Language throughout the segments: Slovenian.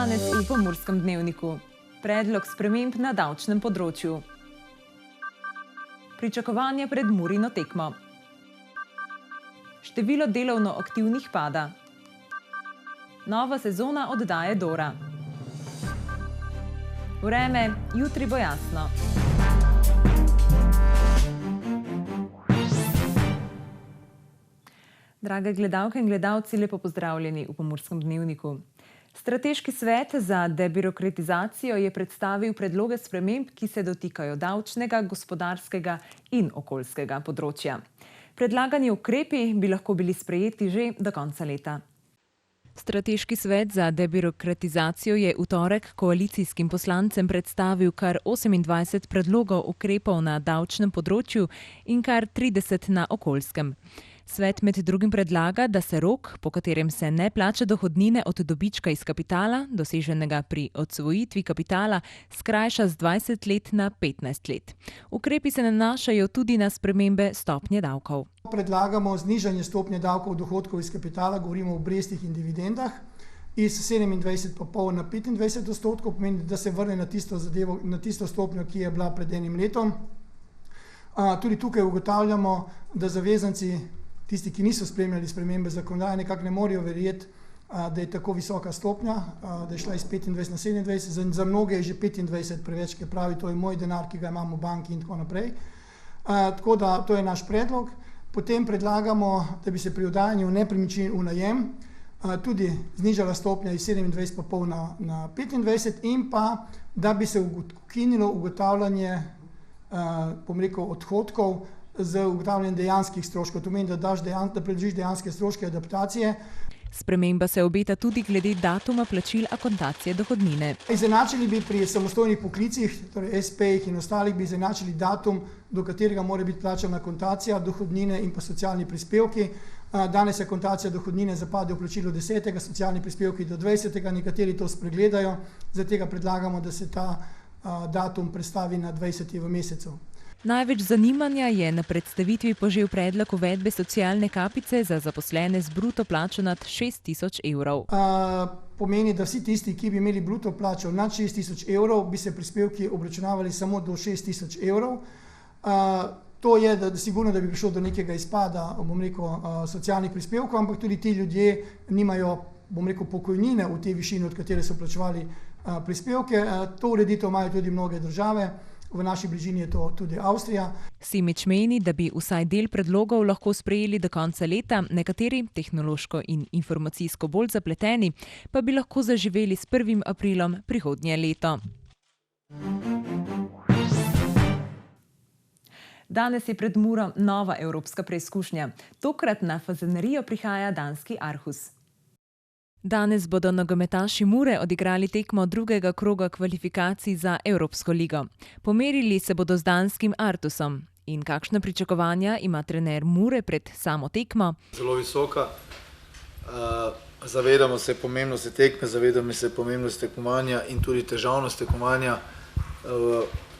Danes v Pomurskem dnevniku. Predlog sprememb na davčnem področju. Pričakovanja pred Murino tekmo. Število delovno aktivnih pada. Nova sezona oddaje Dora. Vreme, jutri bo jasno. Drage gledalke in gledalci, lepo pozdravljeni v Pomurskem dnevniku. Strateški svet za debirokratizacijo je predstavil predloge sprememb, ki se dotikajo davčnega, gospodarskega in okoljskega področja. Predlagani ukrepi bi lahko bili sprejeti že do konca leta. Strateški svet za debirokratizacijo je v torek koalicijskim poslancem predstavil kar 28 predlogov ukrepov na davčnem področju in kar 30 na okoljskem. Svet med drugim predlaga, da se rok, po katerem se ne plača dohodnine od dobička iz kapitala, doseženega pri odsvojitvi kapitala, skrajša z 20 let na 15 let. Ukrepi se nanašajo tudi na spremembe stopnje davkov. Predlagamo znižanje stopnje davkov dohodkov iz kapitala, govorimo o obrestih in dividendah, iz 27,5 na 25%, pomeni, da se vrne na tisto stopnjo, ki je bila pred enim letom. Tudi tukaj ugotavljamo, da zavezanci, tisti, ki niso spremljali spremembe zakonodaje, nekako ne morejo verjeti, da je tako visoka stopnja, da je šla iz 25 na 27, za mnoge je že 25 preveč, ker pravi, to je moj denar, ki ga imam v banki in tako naprej. Tako da to je naš predlog. Potem predlagamo, da bi se pri oddajanju nepremičnin v najem tudi znižala stopnja iz 27,5 na 25 in pa, da bi se ukinilo ugotavljanje odhodkov z ugotavljanjem dejanskih stroškov. To pomeni, da predložiš dejanske stroške adaptacije. Sprememba se obeta tudi glede datuma plačil akontacije dohodnine. Izenačili bi pri samostojnih poklicih, torej SP-jih in ostalih, bi izenačili datum, do katerega mora biti plačana akontacija dohodnine in pa socialni prispevki. Danes akontacija dohodnine zapade v plačilo 10., socialni prispevki do 20., nekateri to spregledajo, zaradi tega predlagamo, da se ta datum prestavi na 20. v mesecu. Največ zanimanja je na predstavitvi požel predlog uvedbe socialne kapice za zaposlene z bruto plačo nad 6.000 evrov. Pomeni, da vsi tisti, ki bi imeli bruto plačo nad 6.000 evrov, bi se prispevki obračunavali samo do 6.000 evrov. To je, da sigurno, da bi prišlo do nekega izpada, socialnih prispevkov, ampak tudi ti ljudje nimajo, pokojnine v tej višini, od katere so plačevali prispevke. To ureditev imajo tudi mnoge države. V naši bližini je to tudi Avstrija. Simič meni, da bi vsaj del predlogov lahko sprejeli do konca leta, nekateri, tehnološko in informacijsko bolj zapleteni, pa bi lahko zaživeli s 1. aprilom prihodnje leto. Danes je pred Muro nova evropska preizkušnja. Tokrat na Fazenerijo prihaja danski Aarhus. Danes bodo nogometaši Mure odigrali tekmo drugega kroga kvalifikacij za Evropsko ligo. Pomerili se bodo z danskim Aarhusom. In kakšna pričakovanja ima trener Mure pred samo tekmo? Zelo visoka. Zavedamo se pomembnosti tekme, zavedamo se pomembnosti tekmovanja in tudi težavnost tekmovanja.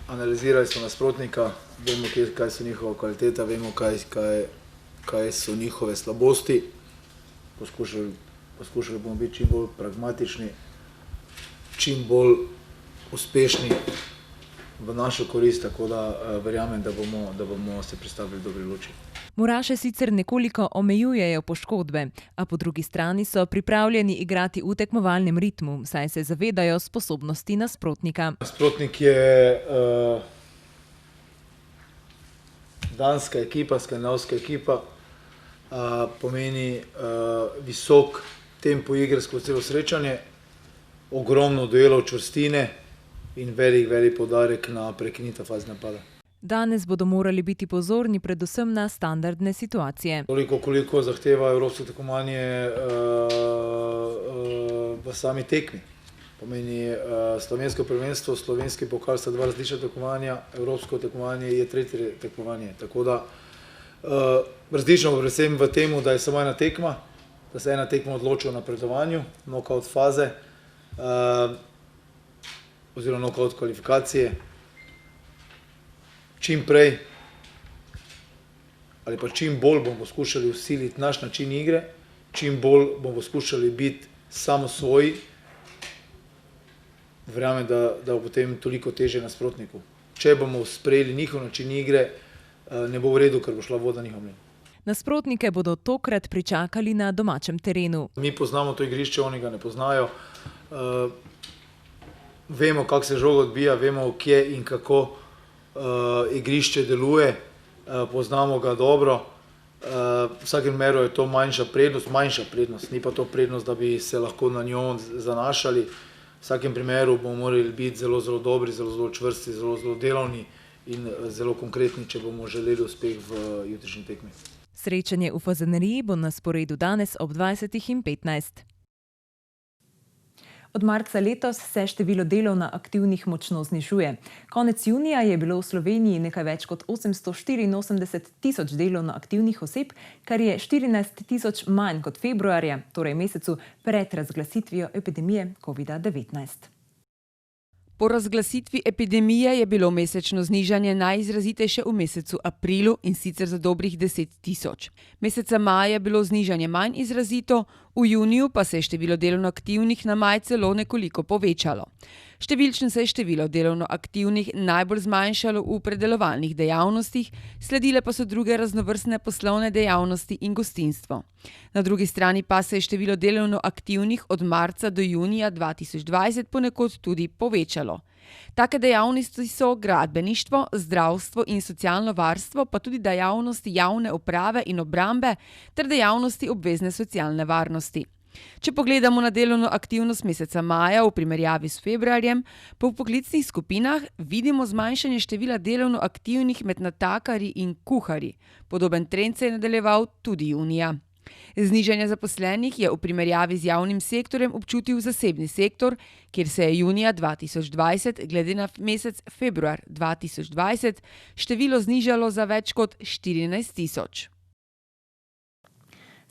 Analizirali smo nasprotnika, vemo, kaj so njihova kvaliteta, vemo, kaj so njihove slabosti. Poskušali bomo biti čim bolj pragmatični, čim bolj uspešni v našo korist, tako da verjamem, da bomo se predstavili v dobri luči. Muraše sicer nekoliko omejujejo poškodbe, a po drugi strani so pripravljeni igrati v tekmovalnem ritmu, saj se zavedajo sposobnosti nasprotnika. Nasprotnik je danska ekipa, skandinavska ekipa, pomeni visok tempo igre skozi celo srečanje, ogromno duelov čvrstine in velik poudarek na prekinitev faze napada. Danes bodo morali biti pozorni predvsem na standardne situacije. Toliko, koliko zahteva evropsko tekmovanje v sami tekmi. Pomeni slovensko prvenstvo, slovenski pokal sta dva različna tekmovanja, evropsko tekmovanje je tretje tekmovanje. Tako da različno predvsem v tem, da je samo ena tekma, da se ena tekma odloča o napredovanju, knockout faze oziroma knockout kvalifikacije. Čim prej ali pa čim bolj bomo poskušali vsiliti naš način igre, čim bolj bomo poskušali biti samosvoji verjamem, da bo potem toliko težje nasprotniku. Če bomo sprejeli njihov način igre, ne bo v redu, ker bo šla voda njihov mlin. Nasprotnike bodo tokrat pričakali na domačem terenu. Mi poznamo to igrišče, oni ga ne poznajo. Vemo, kako se žoga odbija, vemo, kje in kako igrišče deluje, poznamo ga dobro. V vsakem primeru je to manjša prednost, ni pa to prednost, da bi se lahko na njo zanašali. V vsakem primeru bomo morali biti zelo, zelo dobri, zelo, zelo čvrsti, zelo, zelo delovni in zelo konkretni, če bomo želeli uspeh v jutrišnji tekmi. Srečanje v Fazaneriji bo na sporedu danes ob 20:15. Od marca letos se število delovno aktivnih močno znižuje. Konec junija je bilo v Sloveniji nekaj več kot 884 tisoč delovno aktivnih oseb, kar je 14 tisoč manj kot februarja, torej mesecu pred razglasitvijo epidemije COVID-19. Po razglasitvi epidemije je bilo mesečno znižanje najizrazitejše v mesecu aprilu, in sicer za dobrih 10 tisoč. Meseca maja je bilo znižanje manj izrazito, v juniju pa se je število delovno aktivnih na maj celo nekoliko povečalo. Številčno se je število delovno aktivnih najbolj zmanjšalo v predelovalnih dejavnostih, sledile pa so druge raznovrstne poslovne dejavnosti in gostinstvo. Na drugi strani pa se je število delovno aktivnih od marca do junija 2020 ponekod tudi povečalo. Take dejavnosti so gradbeništvo, zdravstvo in socialno varstvo, pa tudi dejavnosti javne uprave in obrambe ter dejavnosti obvezne socialne varnosti. Če pogledamo na delovno aktivnost meseca maja v primerjavi s februarjem, pa v poklicnih skupinah vidimo zmanjšanje števila delovno aktivnih med natakarji in kuharji. Podoben trend se je nadaljeval tudi junija. Znižanje zaposlenih je v primerjavi z javnim sektorjem občutil zasebni sektor, kjer se je junija 2020 glede na mesec februar 2020 število znižalo za več kot 14 tisoč.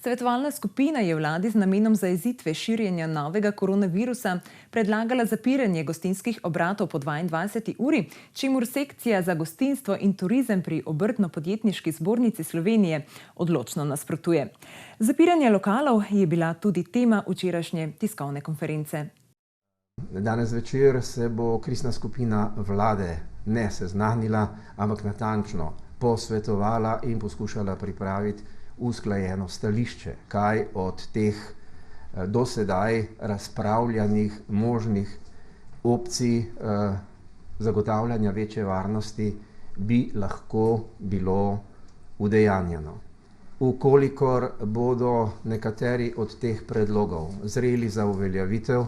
Svetovalna skupina je vladi z namenom zajezitve širjenja novega koronavirusa predlagala zapiranje gostinskih obratov po 22. uri, čemur sekcija za gostinstvo in turizem pri Obrtno-podjetniški zbornici Slovenije odločno nasprotuje. Zapiranje lokalov je bila tudi tema včerajšnje tiskovne konference. Danes večer se bo krizna skupina vlade ne seznanila, ampak natančno posvetovala in poskušala pripraviti usklajeno stališče, kaj od teh do sedaj razpravljanih možnih opcij zagotavljanja večje varnosti bi lahko bilo udejanjeno. Ukolikor bodo nekateri od teh predlogov zreli za uveljavitev,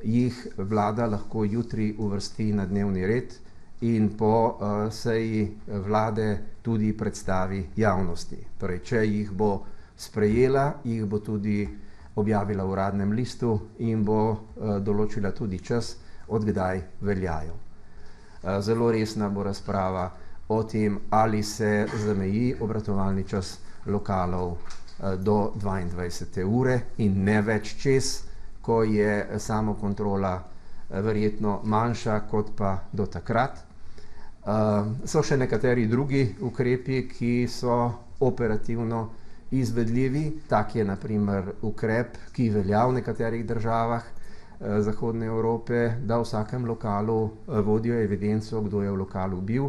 jih vlada lahko jutri uvrsti na dnevni red in po seji vlade tudi predstavi javnosti. Torej, če jih bo sprejela, jih bo tudi objavila v uradnem listu in bo določila tudi čas, od kdaj veljajo. Zelo resna bo razprava o tem, ali se zameji obratovalni čas lokalov do 22. ure in ne več čez, ko je samokontrola verjetno manjša kot pa do takrat. So še nekateri drugi ukrepi, ki so operativno izvedljivi. Tak je na primer ukrep, ki velja v nekaterih državah Zahodne Evrope, da v vsakem lokalu vodijo evidenco, kdo je v lokalu bil.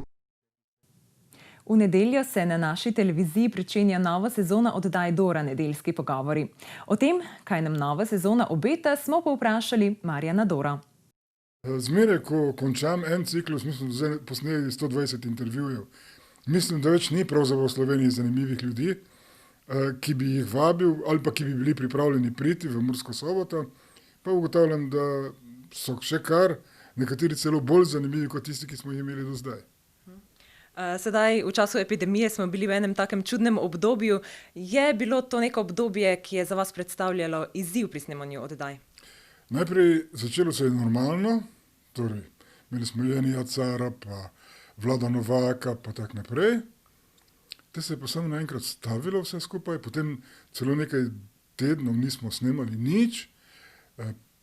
V nedeljo se na naši televiziji pričenja nova sezona oddaje Dora, Nedeljski pogovori. O tem, kaj nam nova sezona obeta, smo povprašali Marjana Dora. Zmeraj, ko končam en ciklus, mislim, da zdaj posneli 120 intervjujev. Mislim, da več ni pravzaprav v Sloveniji zanimivih ljudi, ki bi jih vabil ali pa ki bi bili pripravljeni priti v Mursko Soboto. Pa ugotavljam, da so še kar nekateri celo bolj zanimivi kot tisti, ki smo jih imeli do zdaj. Sedaj, v času epidemije, smo bili v enem takem čudnem obdobju. Je bilo to neko obdobje, ki je za vas predstavljalo izziv pri snemanju oddaj? Najprej začelo se je normalno, torej imeli smo Jenija Cara, pa Vlada Novaka, pa tak naprej. Te se je pa samo naenkrat stavilo vse skupaj, potem celo nekaj tednov nismo snemali nič.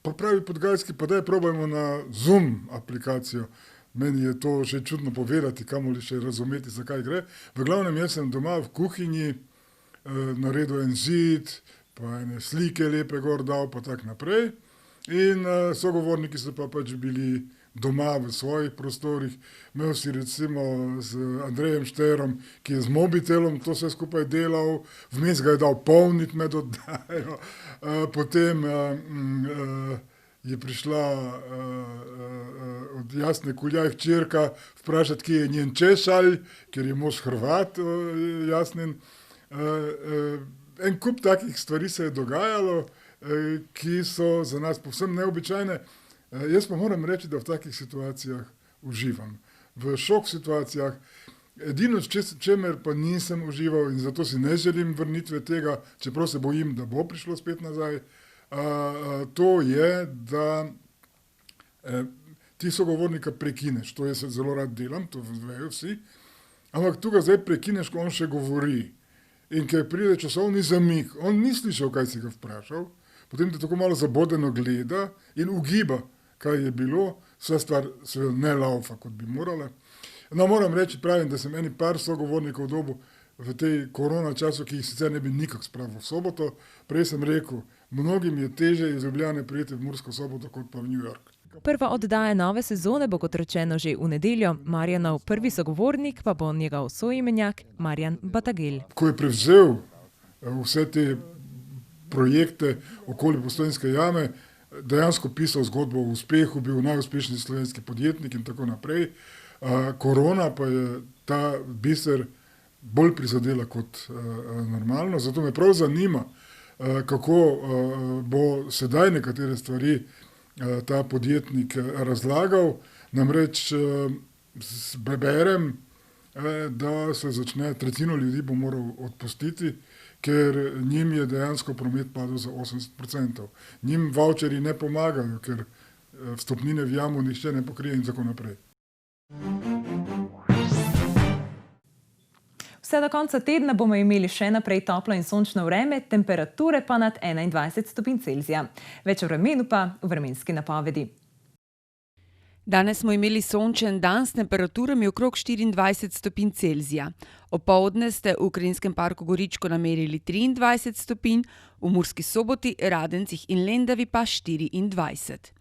Pa pravi Podgajski, pa daj probajmo na Zoom aplikacijo. Meni je to že čudno povedati, kamoli še razumeti, zakaj gre. V glavnem, jaz sem doma v kuhinji naredil en zid, pa ene slike lepe gor dal, pa tak naprej. In sogovorniki so pa pač bili doma v svojih prostorih. Imel si recimo z Andrejem Šterom, ki je z mobitelom to vse skupaj delal, vmes ga je dal polniti med oddajo. Potem je prišla od Jasne Kuljaj hčerka vprašati, kje je njen češalj, ker je mož Hrvat, Jasnin. En kup takih stvari se je dogajalo, ki so za nas povsem neobičajne. Jaz pa moram reči, da v takih situacijah uživam. V šok situacijah, edino čemer pa nisem užival in zato si ne želim vrnitve tega, čeprav se bojim, da bo prišlo spet nazaj, to je, da ti sogovornika prekineš. To jaz zelo rad delam, to vejo vsi, ampak tu ga zdaj prekineš, ko on še govori. In ker pride časovni zamik, on ni slišal, kaj si ga vprašal, potem te tako malo zabodeno gleda in ugiba, kaj je bilo, vsa stvar seveda ne laufa, kot bi morala. No, moram reči, pravim, da sem eni par sogovornikov dobil v tej korona času, ki jih sicer ne bi nikak spravil v Soboto. Prej sem rekel, mnogim je teže iz Ljubljane prijeti v Mursko Soboto, kot pa v New York. Prva oddaja nove sezone bo, kot rečeno, že v nedeljo. Marjanov prvi sogovornik pa bo njegov soimenjak Marjan Batagel. Ko je prevzel vse te projekte okoli Postojnske jame, dejansko pisal zgodbo o uspehu, bil najuspešnejši slovenski podjetnik in tako naprej. Korona pa je ta biser bolj prizadela kot normalno, zato me prav zanima, kako bo sedaj nekatere stvari ta podjetnik razlagal. Namreč berem, da se začne, tretjino ljudi bo moral odpustiti, ker njim je dejansko promet padel za 80%. Njim voucherji ne pomagajo, ker vstopnine v jamo nihče ne pokrije in tako naprej. Vse do konca tedna bomo imeli še naprej toplo in sončno vreme, temperature pa nad 21 stopinj Celzija. Več o vremenu pa v vremenski napovedi. Danes smo imeli sončen dan s temperaturami okrog 24 stopinj Celzija. Opoldne ste v Ukrajinskem parku Goričko namerili 23 stopinj, v Murski Soboti, Radencih in Lendavi pa 24.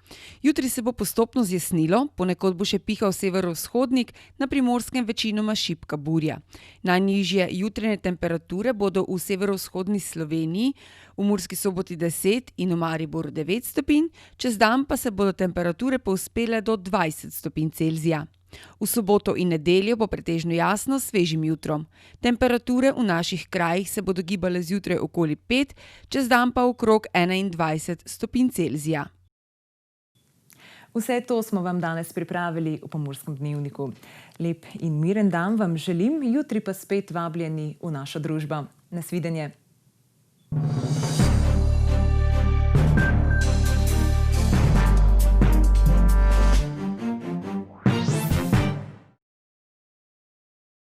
Jutri se bo postopno zjasnilo, ponekod bo še pihal severovzhodnik, na Primorskem večinoma šibka burja. Najnižje jutranje temperature bodo v severovzhodni Sloveniji, v Murski Soboti 10 in v Mariboru 9 stopinj, čez dan pa se bodo temperature povzpele do 20 stopinj Celzija. V soboto in nedeljo bo pretežno jasno s svežim jutrom. Temperature v naših krajih se bodo gibale zjutraj okoli 5, čez dan pa okrog 21 stopinj Celzija. Vse to smo vam danes pripravili v Pomurskem dnevniku. Lep in miren dan vam želim, jutri pa spet vabljeni v našo družbo. Nasvidenje.